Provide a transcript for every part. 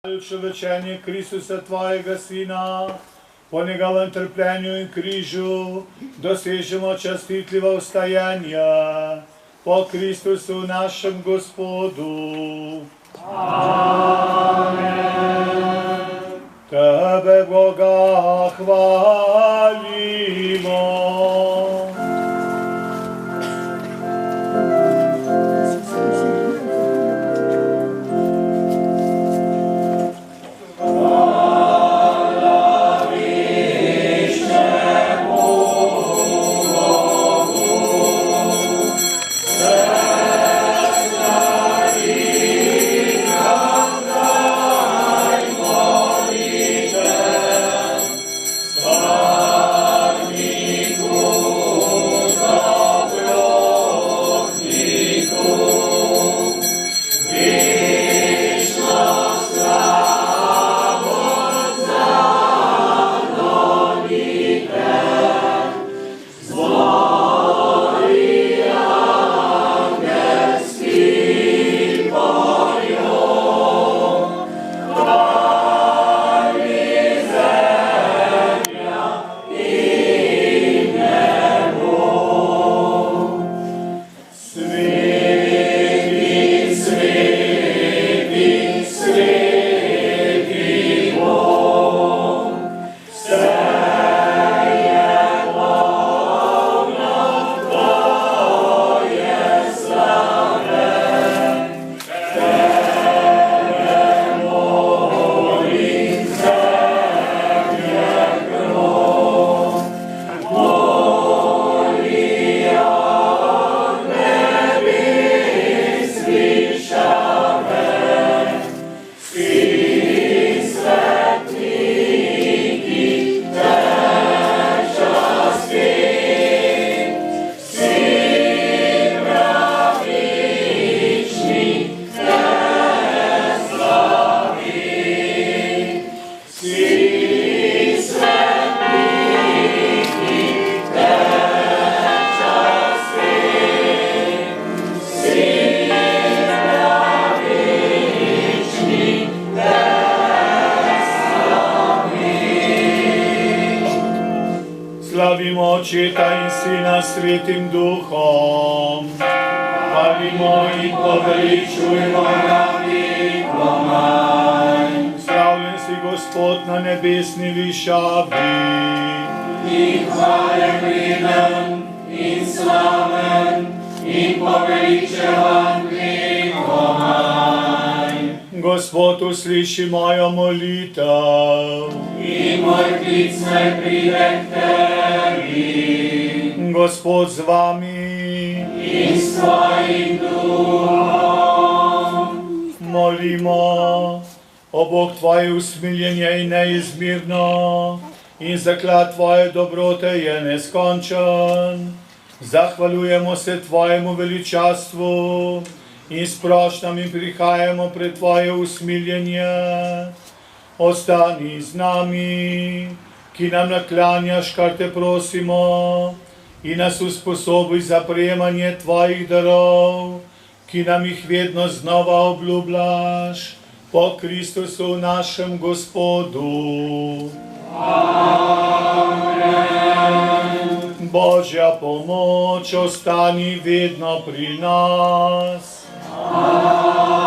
Učovečenje Kristusa Tvojega Sina, po njegovem trpljenju in križu, dosežemo častitljivo vstajanje, po Kristusu našem Gospodu. Amen. Tebe, Boga, hvalimo. Slavimo Očeta in Sina Svetim Duhom, hvalimo in poveličujmo ga vekomaj. Slavljen si Gospod na nebesni višavi, in hvaljen vreden, in slaven, in poveličevan vekomaj. Gospod, usliši mojo molitev, in moj klic naj pride k tebi. Gospod z vami, In s tvojim duhom. molimo, o Bog Tvoje usmiljenje in neizmirno, in zaklad Tvoje dobrote je neskončen. Zahvaljujemo se Tvojemu veličastvu in s prošnjami prihajamo pred Tvoje usmiljenje. Ostani z nami, ki nam naklanjaš, kar te prosimo, in nas usposobi za prejemanje Tvojih darov, ki nam jih vedno znova obljubljaš, po Kristusu našem Gospodu. Amen. Božja pomoč ostani vedno pri nas. Amen.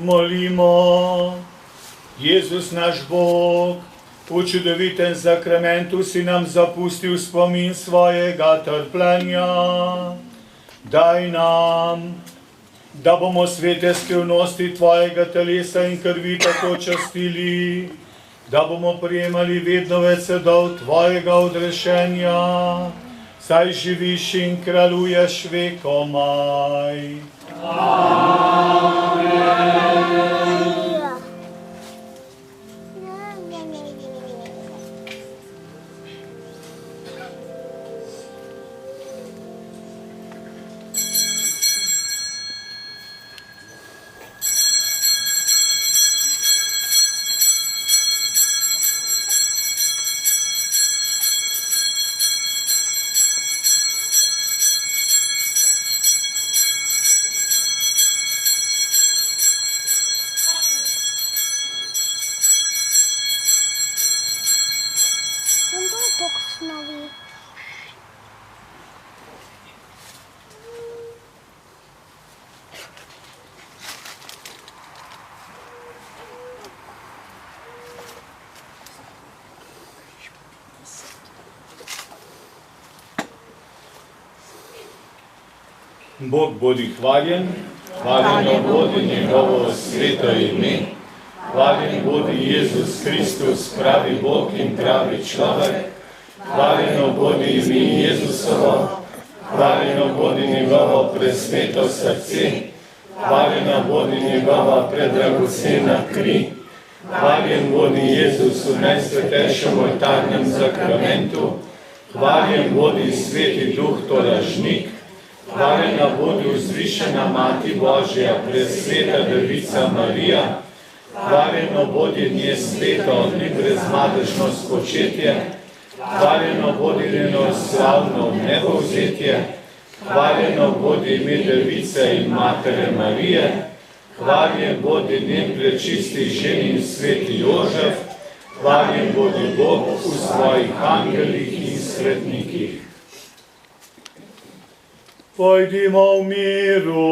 Molimo. Jezus naš Bog, v čudovitem zakramentu si nam zapustil spomin svojega trpljenja. Daj nam, da bomo svete skrivnosti tvojega telesa in krvi tako častili, da bomo prijemali vedno več sadov tvojega odrešenja, saj živiš in kraljuješ vekomaj. Bog bodi hvaljen, hvaljeno bodi njegovo sveto ime, hvaljen bodi Jezus Kristus, pravi Bog in pravi človek, hvaljeno bodi ime Jezusovo, hvaljeno bodi njegovo presveto srce, hvaljena bodi njegova predragocena kri, hvaljen bodi Jezus v najsvetejšem oltarnem zakramentu, hvaljen bodi Sveti Duh tolažnik, hvaljena bodi vzvišena Mati Božja, presveta Devica Marija, hvaljeno bodi nje sveto in brezmadežno spočetje, hvaljeno bodi njeno slavno nebovzetje, hvaljeno bodi ime Device in Matere Marije, hvaljen bodi njen prečisti ženin sveti Jožef, hvaljen bodi Bog v svojih angelih in svetnikih. Pojdimo v miru.